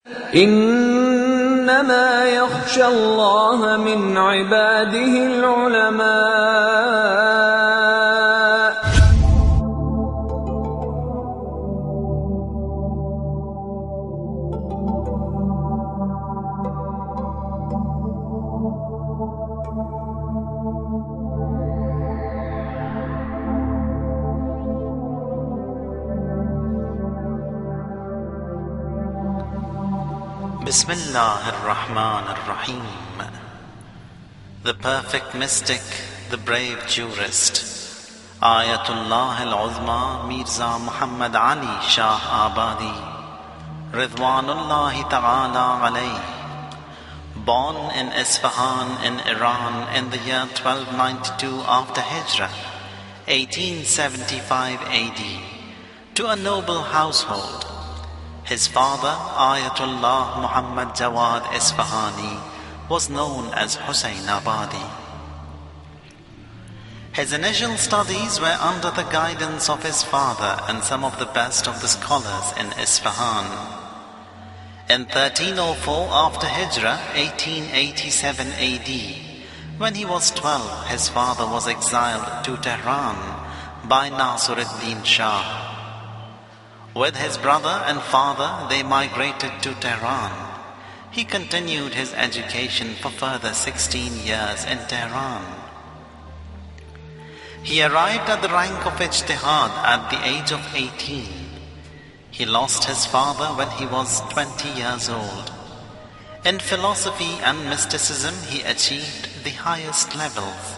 إنما يخشى الله من عباده العلماء. Bismillah ar-Rahman ar-Rahim. The perfect mystic, the brave jurist, Ayatullah al-Uzma Mirza Muhammad Ali Shah Abadi, Ridwanullahi ta'ala alayh, born in Isfahan in Iran in the year 1292 after Hijrah, 1875 AD, to a noble household. His father, Ayatullah Muhammad Jawad Isfahani, was known as Hussein Abadi. His initial studies were under the guidance of his father and some of the best of the scholars in Isfahan. In 1304 after Hijrah, 1887 AD, when he was 12, his father was exiled to Tehran by Nasiruddin Shah. With his brother and father, they migrated to Tehran. He continued his education for further 16 years in Tehran. He arrived at the rank of Ijtihad at the age of 18. He lost his father when he was 20 years old. In philosophy and mysticism, he achieved the highest levels.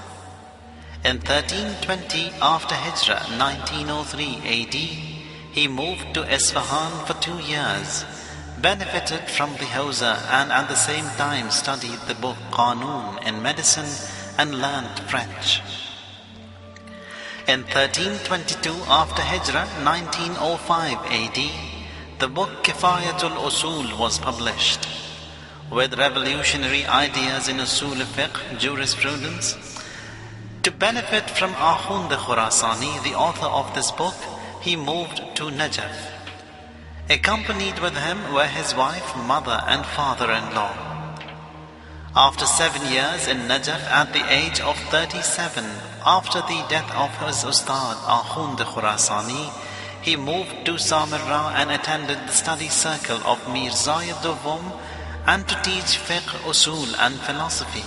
In 1320 after Hijrah, 1903 AD, he moved to Isfahan for 2 years, benefited from the Hausa and at the same time studied the book Qanun in medicine and learned French. In 1322 after Hijrah, 1905 AD, the book Kifayatul Usul was published. With revolutionary ideas in Usul Fiqh, jurisprudence. To benefit from Akhund Khurasani, the author of this book, he moved to Najaf. Accompanied with him were his wife, mother and father-in-law. After 7 years in Najaf at the age of 37, after the death of his Ustad Akhund Khurasani, he moved to Samarra and attended the study circle of Mirza and to teach fiqh, usul and philosophy.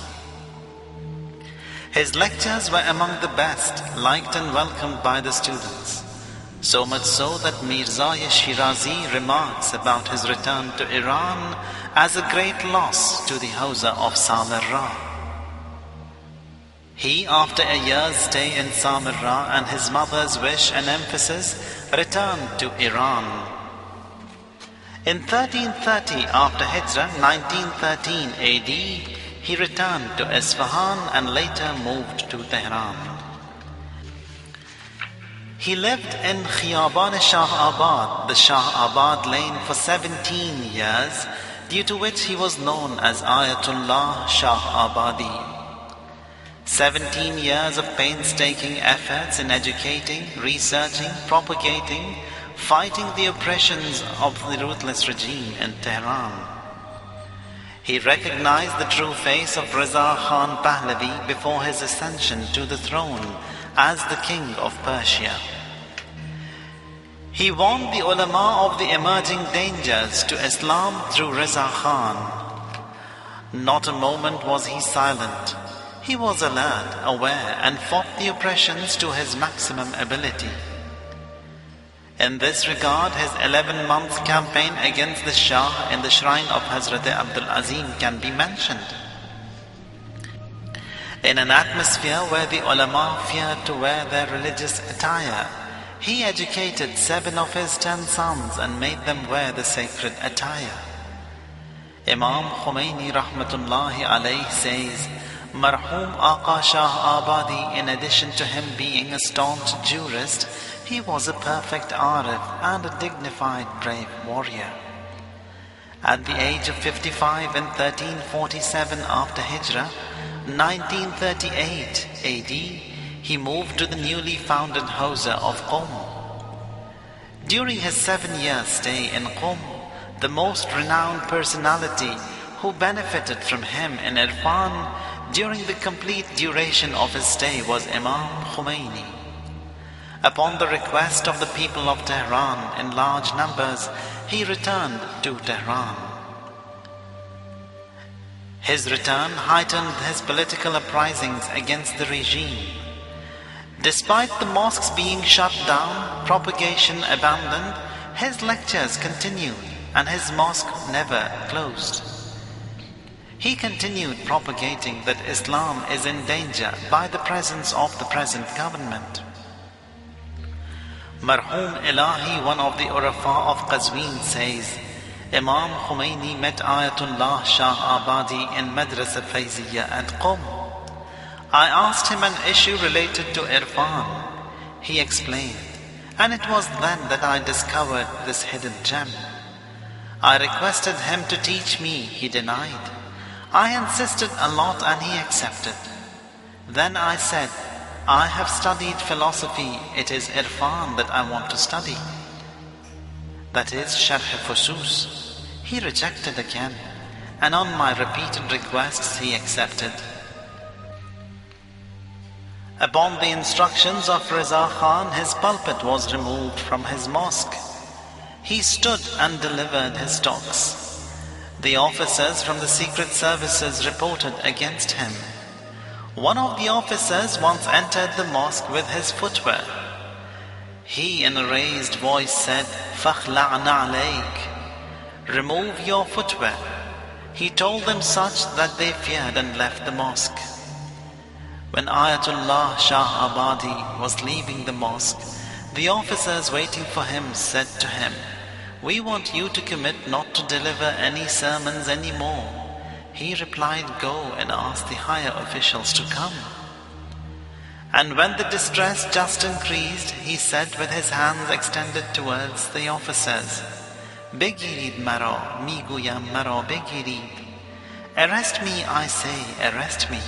His lectures were among the best, liked and welcomed by the students. So much so that Mirza Shirazi remarks about his return to Iran as a great loss to the Hausa of Samarra. He, after a year's stay in Samarra and his mother's wish and emphasis, returned to Iran. In 1330 after Hijrah, 1913 AD, he returned to Isfahan and later moved to Tehran. He lived in Khiyaban Shah Abad, the Shah Abad lane, for 17 years, due to which he was known as Ayatullah Shah Abadi. 17 years of painstaking efforts in educating, researching, propagating, fighting the oppressions of the ruthless regime in Tehran. He recognized the true face of Reza Khan Pahlavi before his ascension to the throne as the king of Persia. He warned the ulama of the emerging dangers to Islam through Reza Khan. Not a moment was he silent. He was alert, aware, and fought the oppressions to his maximum ability. In this regard, his 11-month campaign against the Shah in the shrine of Hazrat Abdul Azim can be mentioned. In an atmosphere where the ulama feared to wear their religious attire, he educated 7 of his 10 sons and made them wear the sacred attire. Imam Khomeini Rahmatullahi alayhi says, Marhum Aqa Shah Abadi, in addition to him being a staunch jurist, he was a perfect arif and a dignified brave warrior. At the age of 55 in 1347 after Hijrah, 1938 AD, he moved to the newly founded Hausa of Qom. During his 7-year stay in Qom, The most renowned personality who benefited from him in Irfan during the complete duration of his stay was Imam Khomeini. Upon the request of the people of Tehran in large numbers, he returned to Tehran. His return heightened his political uprisings against the regime. Despite the mosques being shut down, propagation abandoned, his lectures continued and his mosque never closed. He continued propagating that Islam is in danger by the presence of the present government. Marhum Ilahi, one of the Urafa of Qazwin, says, Imam Khomeini met Ayatullah Shah Abadi in Madrasa Fayziyya at Qom. I asked him an issue related to Irfan. He explained, and it was then that I discovered this hidden gem. I requested him to teach me, he denied. I insisted a lot and he accepted. Then I said, I have studied philosophy, it is Irfan that I want to study. That is Sharh Fusus. He rejected again, and on my repeated requests he accepted. Upon the instructions of Reza Khan, his pulpit was removed from his mosque. He stood and delivered his talks. The officers from the secret services reported against him. One of the officers once entered the mosque with his footwear. He in a raised voice said, "Fakhla'na alayk," remove your footwear. He told them such that they feared and left the mosque. When Ayatullah Shah Abadi was leaving the mosque, the officers waiting for him said to him, "We want you to commit not to deliver any sermons anymore." He replied, "Go and ask the higher officials to come." And when the distress just increased, he said with his hands extended towards the officers, "Begirid mara, miguyam mara begirid." Arrest me, I say, arrest me.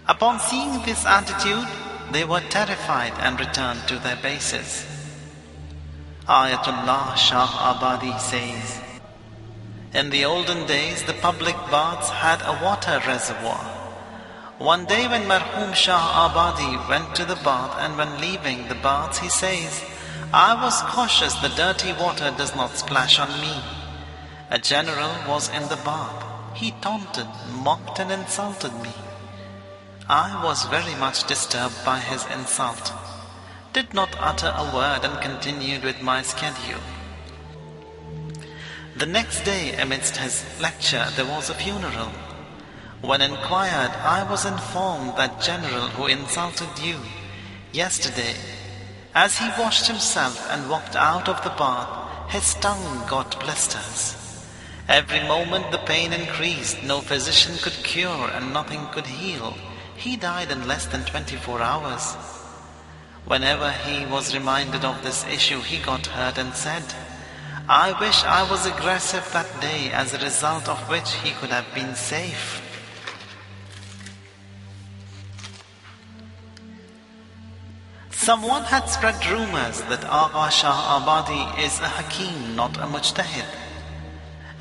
Upon seeing this attitude, they were terrified and returned to their bases. Ayatullah Shah Abadi says, in the olden days, the public baths had a water reservoir. One day when Marhum Shah Abadi went to the bath, and when leaving the baths, he says, "I was cautious the dirty water does not splash on me." A general was in the bath. He taunted, mocked and insulted me. I was very much disturbed by his insult, did not utter a word and continued with my schedule. The next day, amidst his lecture, there was a funeral. When inquired, I was informed that general who insulted you yesterday, as he washed himself and walked out of the bath, his tongue got blisters. Every moment the pain increased, no physician could cure and nothing could heal. He died in less than 24 hours. Whenever he was reminded of this issue, he got hurt and said, "I wish I was aggressive that day, as a result of which he could have been safe." Someone had spread rumors that Agha Shah Abadi is a Hakim, not a Mujtahid.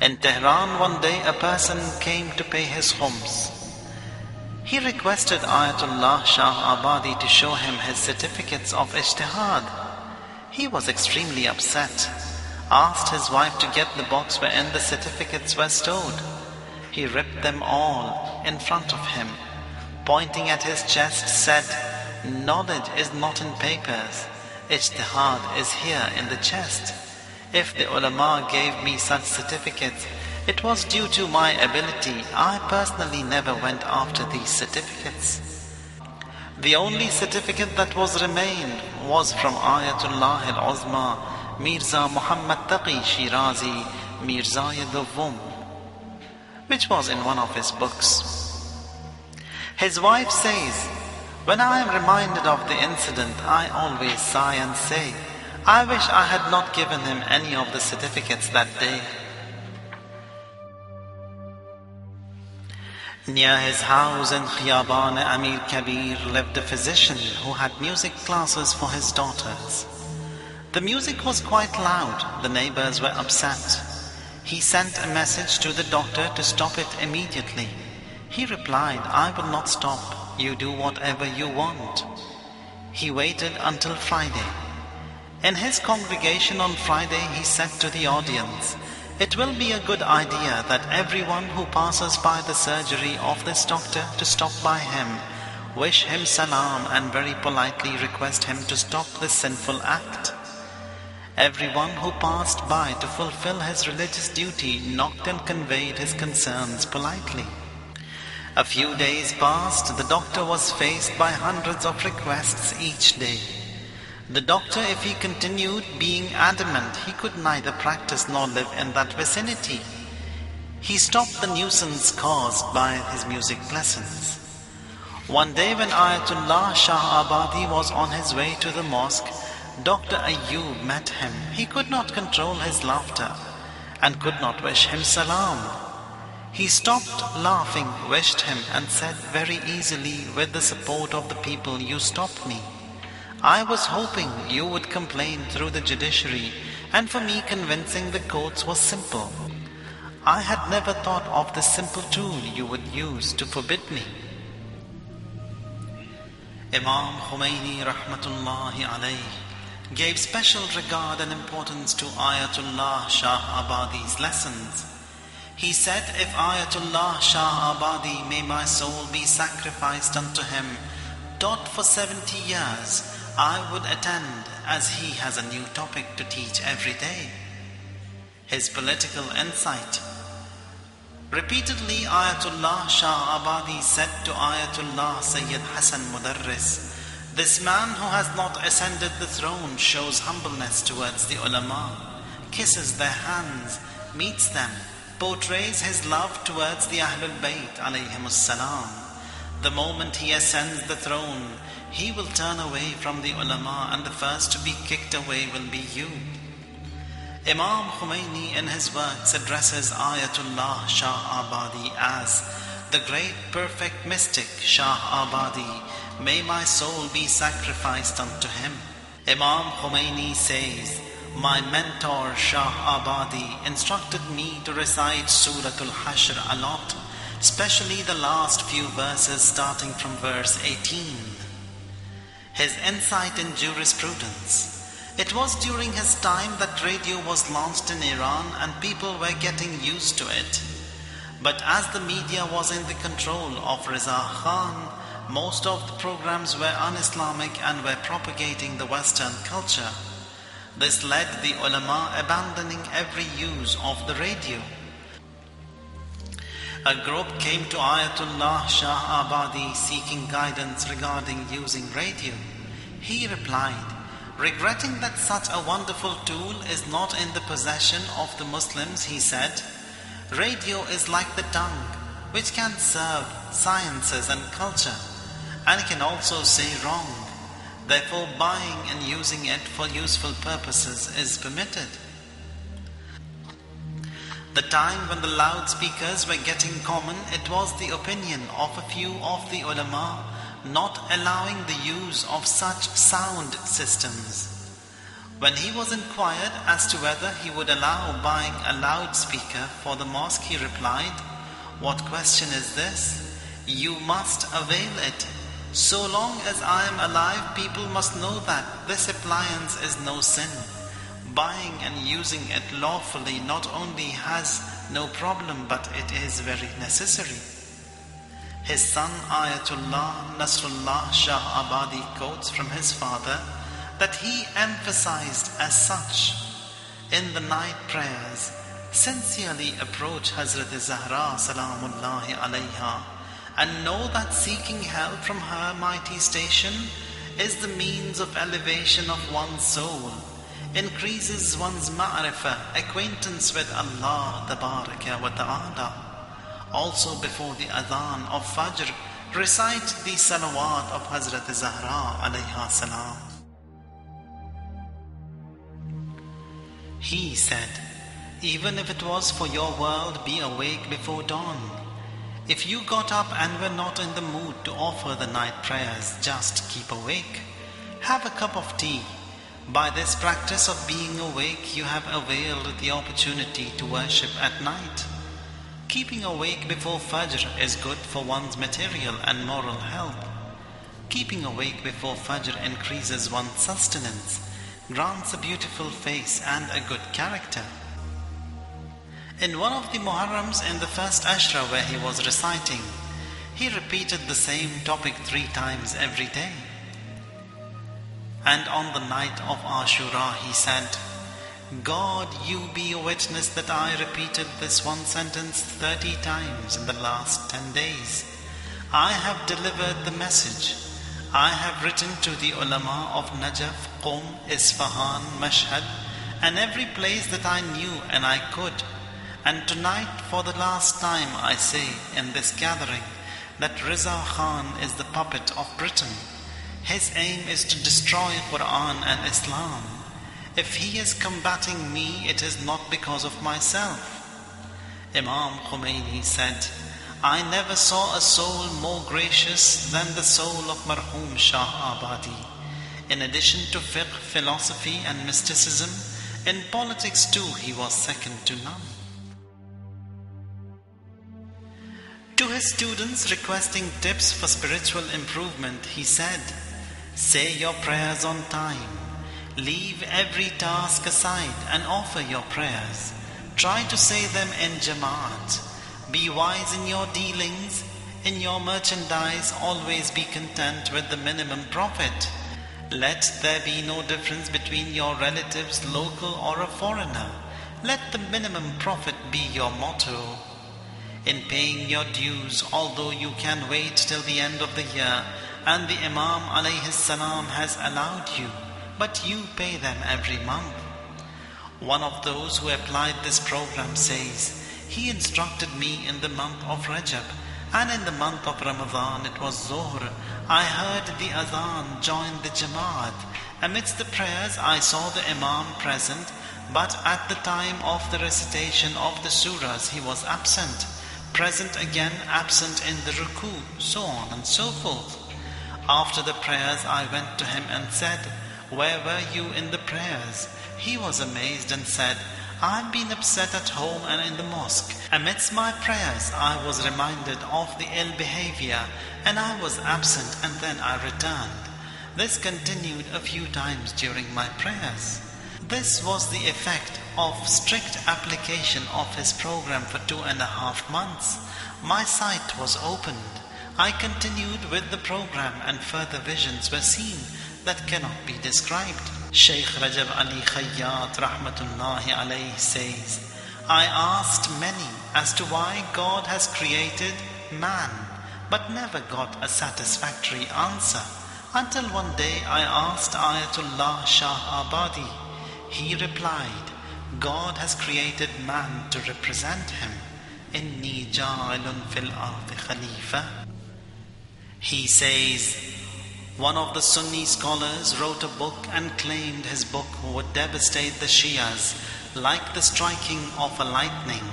In Tehran one day a person came to pay his khums. He requested Ayatullah Shah Abadi to show him his certificates of ijtihad. He was extremely upset, asked his wife to get the box wherein the certificates were stored. He ripped them all in front of him, pointing at his chest, said, "Knowledge is not in papers, ijtihad is here in the chest. If the ulama gave me such certificates, it was due to my ability. I personally never went after these certificates." The only certificate that was remained was from Ayatullah al-Uzma, Mirza Muhammad Taqi Shirazi, Mirza Yaduvum, which was in one of his books. His wife says, "When I am reminded of the incident, I always sigh and say, I wish I had not given him any of the certificates that day." Near his house in Khiyaban Amir Kabir lived a physician who had music classes for his daughters. The music was quite loud. The neighbors were upset. He sent a message to the doctor to stop it immediately. He replied, "I will not stop. You do whatever you want." He waited until Friday. In his congregation on Friday, he said to the audience, "It will be a good idea that everyone who passes by the surgery of this doctor to stop by him, wish him salam and very politely request him to stop this sinful act." Everyone who passed by to fulfill his religious duty knocked and conveyed his concerns politely. A few days passed. The doctor was faced by hundreds of requests each day. The doctor, if he continued being adamant, he could neither practice nor live in that vicinity. He stopped the nuisance caused by his music lessons. One day when Ayatullah Shah Abadi was on his way to the mosque, Dr. Ayyub met him. He could not control his laughter and could not wish him salam. He stopped laughing, wished him and said very easily, "With the support of the people, you stopped me. I was hoping you would complain through the judiciary, and for me convincing the courts was simple. I had never thought of the simple tool you would use to forbid me." Imam Khomeini rahmatullahi alayhi gave special regard and importance to Ayatullah Shah Abadi's lessons. He said, "If Ayatullah Shah Abadi, may my soul be sacrificed unto him, taught for 70 years, I would attend, as he has a new topic to teach every day." His political insight. Repeatedly, Ayatullah Shah Abadi said to Ayatullah Sayyid Hassan Mudarris, "This man who has not ascended the throne shows humbleness towards the ulama, kisses their hands, meets them, portrays his love towards the Ahlul Bayt alayhimus salam. The moment he ascends the throne, he will turn away from the ulama, and the first to be kicked away will be you." Imam Khomeini in his works addresses Ayatullah Shah Abadi as the great perfect mystic Shah Abadi, may my soul be sacrificed unto him. Imam Khomeini says, "My mentor Shah Abadi instructed me to recite Suratul Hashr a lot, especially the last few verses starting from verse 18. His insight in jurisprudence. It was during his time that radio was launched in Iran and people were getting used to it. But as the media was in the control of Reza Khan, most of the programs were un-Islamic and were propagating the Western culture. This led the ulama abandoning every use of the radio. A group came to Ayatullah Shah Abadi seeking guidance regarding using radio. He replied, regretting that such a wonderful tool is not in the possession of the Muslims, he said, radio is like the tongue, which can serve sciences and culture, and can also say wrong. Therefore, buying and using it for useful purposes is permitted. The time when the loudspeakers were getting common, it was the opinion of a few of the ulama not allowing the use of such sound systems. When he was inquired as to whether he would allow buying a loudspeaker for the mosque, he replied, "What question is this? You must avail it. So long as I am alive, people must know that this appliance is no sin. Buying and using it lawfully not only has no problem, but it is very necessary." His son Ayatullah Nasrullah Shah Abadi quotes from his father that he emphasized as such in the night prayers, sincerely approach Hazrat Zahra Salamullahi alayha and know that seeking help from her mighty station is the means of elevation of one's soul, increases one's ma'rifah, acquaintance with Allah Tabaraka wa Ta'ala. Also before the adhan of Fajr, recite the salawat of Hazrat Zahra alayha salam. He said, even if it was for your world, be awake before dawn. If you got up and were not in the mood to offer the night prayers, just keep awake. Have a cup of tea. By this practice of being awake, you have availed the opportunity to worship at night. Keeping awake before Fajr is good for one's material and moral health. Keeping awake before Fajr increases one's sustenance, grants a beautiful face and a good character. In one of the Muharrams in the first Ashra where he was reciting, he repeated the same topic 3 times every day. And on the night of Ashura he said, God, you be a witness that I repeated this one sentence 30 times in the last 10 days. I have delivered the message. I have written to the ulama of Najaf, Qom, Isfahan, Mashhad, and every place that I knew and I could. And tonight for the last time I say in this gathering that Riza Khan is the puppet of Britain. His aim is to destroy Quran and Islam. If he is combating me, it is not because of myself. Imam Khomeini said, I never saw a soul more gracious than the soul of Marhum Shah Abadi. In addition to fiqh, philosophy and mysticism, in politics too he was second to none. To his students requesting tips for spiritual improvement, he said, say your prayers on time. Leave every task aside and offer your prayers. Try to say them in Jamaat. Be wise in your dealings. In your merchandise, always be content with the minimum profit. Let there be no difference between your relatives, local or a foreigner. Let the minimum profit be your motto. In paying your dues, although you can wait till the end of the year, and the Imam alayhi salam has allowed you, but you pay them every month. One of those who applied this program says, he instructed me in the month of Rajab, and in the month of Ramadan it was Zuhr. I heard the Adhan, joined the Jamaat. Amidst the prayers I saw the Imam present, but at the time of the recitation of the surahs he was absent. Present again, absent in the ruku, so on and so forth. After the prayers I went to him and said, where were you in the prayers? He was amazed and said, I've been upset at home and in the mosque. Amidst my prayers I was reminded of the ill behavior and I was absent and then I returned. This continued a few times during my prayers. This was the effect of strict application of his program for 2.5 months. My sight was opened. I continued with the program and further visions were seen that cannot be described. Shaykh Rajab Ali Khayyat Rahmatullahi alayhi says, I asked many as to why God has created man, but never got a satisfactory answer. Until one day I asked Ayatullah Shah Abadi. He replied, God has created man to represent him. Inni ja'ilun fil ardi khalifa. He says, one of the Sunni scholars wrote a book and claimed his book would devastate the Shias like the striking of a lightning.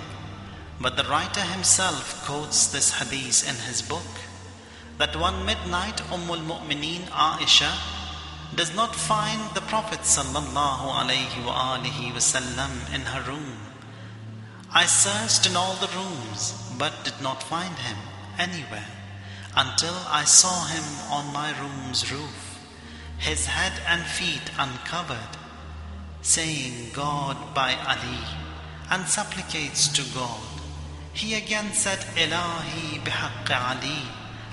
But the writer himself quotes this hadith in his book, that one midnight Ummul Mu'mineen Aisha does not find the Prophet sallallahu alaihi wasallam in her room. I searched in all the rooms but did not find him anywhere until I saw him on my room's roof, his head and feet uncovered, saying God by Ali, and supplicates to God. He again said Ilahi bihaqqi Ali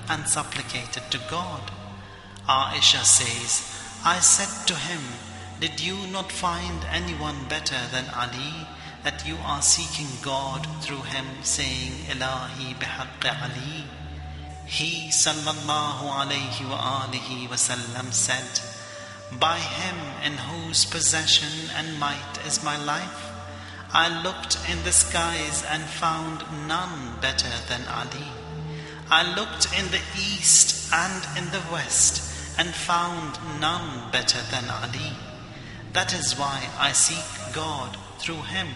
and supplicated to God. Aisha says, I said to him, did you not find anyone better than Ali, that you are seeking God through him, saying Ilahi bihaqqi Ali? He sallallahu alayhi wasallam said, by him in whose possession and might is my life, I looked in the skies and found none better than Ali. I looked in the east and in the west and found none better than Ali. That is why I seek God through him,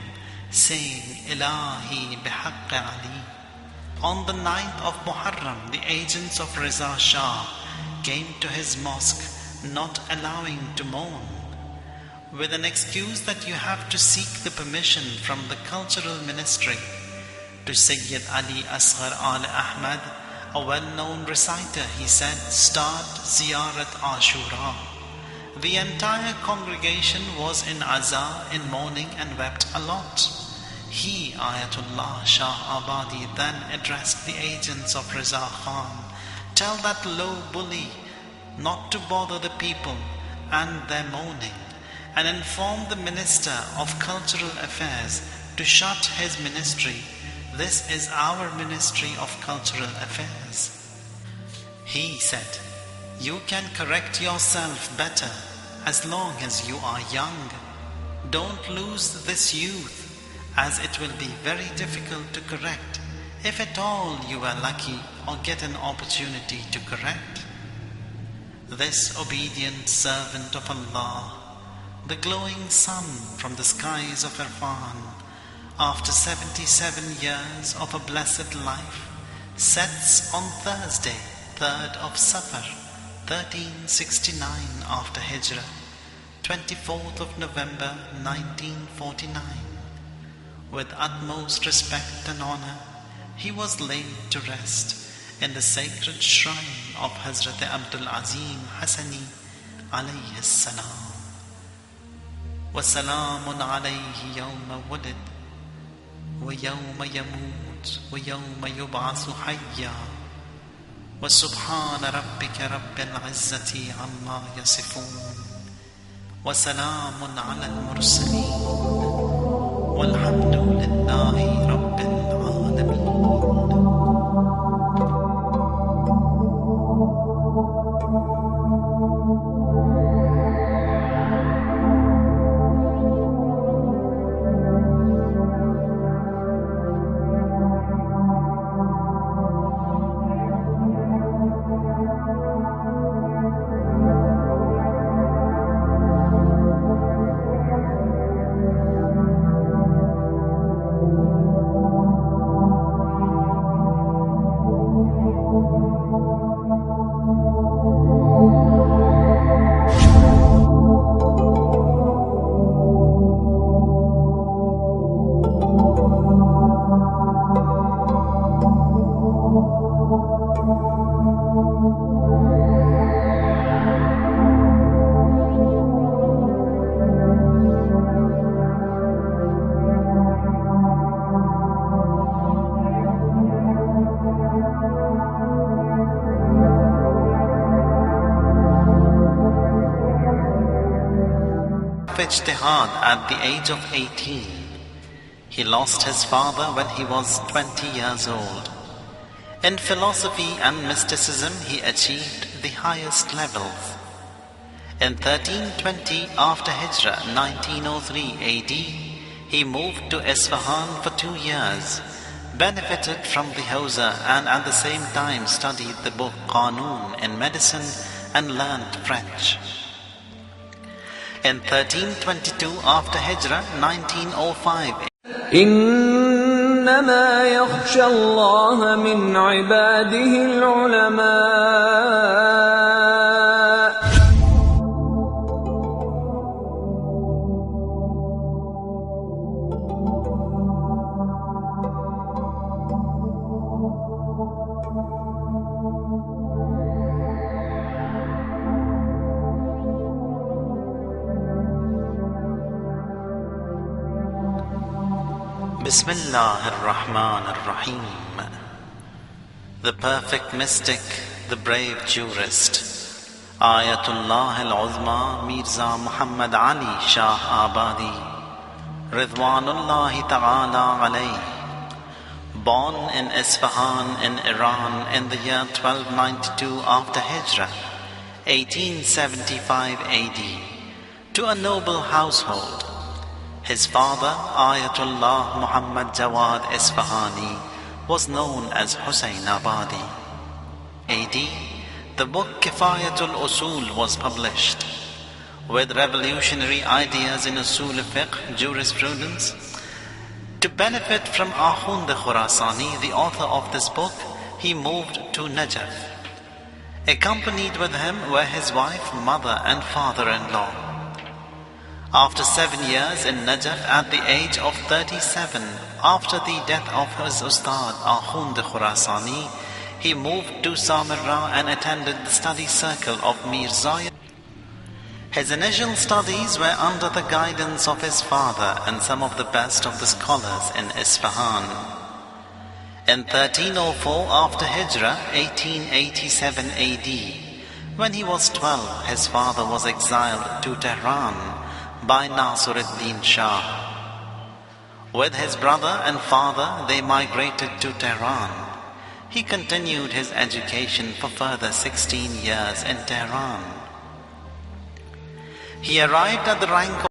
saying Ilahi bihaqqi Ali. On the 9th of Muharram, the agents of Reza Shah came to his mosque, not allowing to mourn. with an excuse that you have to seek the permission from the cultural ministry, to Sayyid Ali Asghar Al Ahmad, a well-known reciter, he said, "Start Ziyarat Ashura." The entire congregation was in aza, in mourning, and wept a lot. He, Ayatullah Shah Abadi, then addressed the agents of Mirza Khan, "Tell that low bully not to bother the people and their mourning, and inform the Minister of Cultural Affairs to shut his ministry. This is our Ministry of Cultural Affairs." He said, "You can correct yourself better as long as you are young. Don't lose this youth, as it will be very difficult to correct, if at all you are lucky or get an opportunity to correct." This obedient servant of Allah, the glowing sun from the skies of Irfan, after 77 years of a blessed life, sets on Thursday, 3rd of Safar, 1369 after Hijrah, 24th of November 1949. With utmost respect and honor, he was laid to rest in the sacred shrine of Hazrat Abdul Azim Hassani alayhi salam. وَسَلَامٌ عَلَيْهِ يَوْمَ وُلِدَ وَيَوْمَ يَمُوتُ وَيَوْمَ يُبْعَثُ حَيًّا وَسُبْحَانَ رَبِّكَ رَبِّ الْعِزَّةِ عَمَّا يَصِفُونَ وَسَلَامٌ عَلَى الْمُرْسَلِينَ وَالْحَمْدُ لِلَّهِ رَبِّ الْعَالَمِينَ. Ijtihad at the age of 18. He lost his father when he was 20 years old. In philosophy and mysticism, he achieved the highest levels. In 1320 after Hijrah, 1903 AD, he moved to Isfahan for 2 years, benefited from the Hausa, and at the same time studied the book Qanun in medicine and learned French. In 1322 after Hijrah, 1905, إنما يخشى الله من عباده العلماء. Bismillah ar-Rahman ar-Rahim. The perfect mystic, the brave jurist, Ayatullah al-Uzma Mirza Muhammad Ali Shah Abadi, Ridwanullahi ta'ala alayh, born in Isfahan in Iran in the year 1292 after Hijrah, 1875 AD, to a noble household. His father, Ayatullah Muhammad Jawad Isfahani, was known as Hussein Abadi. AD, the book Kifayatul Usul was published. With revolutionary ideas in Usul Fiqh, jurisprudence. To benefit from Akhund Khurasani, the author of this book, he moved to Najaf. Accompanied with him were his wife, mother and father-in-law. After 7 years in Najaf at the age of 37, after the death of his Ustad Akhund Khurasani, he moved to Samarra and attended the study circle of Mirza. His initial studies were under the guidance of his father and some of the best of the scholars in Isfahan. In 1304 after Hijrah, 1887 AD, when he was 12, his father was exiled to Tehran by Nasiruddin Shah. With his brother and father, they migrated to Tehran. He continued his education for further 16 years in Tehran. He arrived at the rank of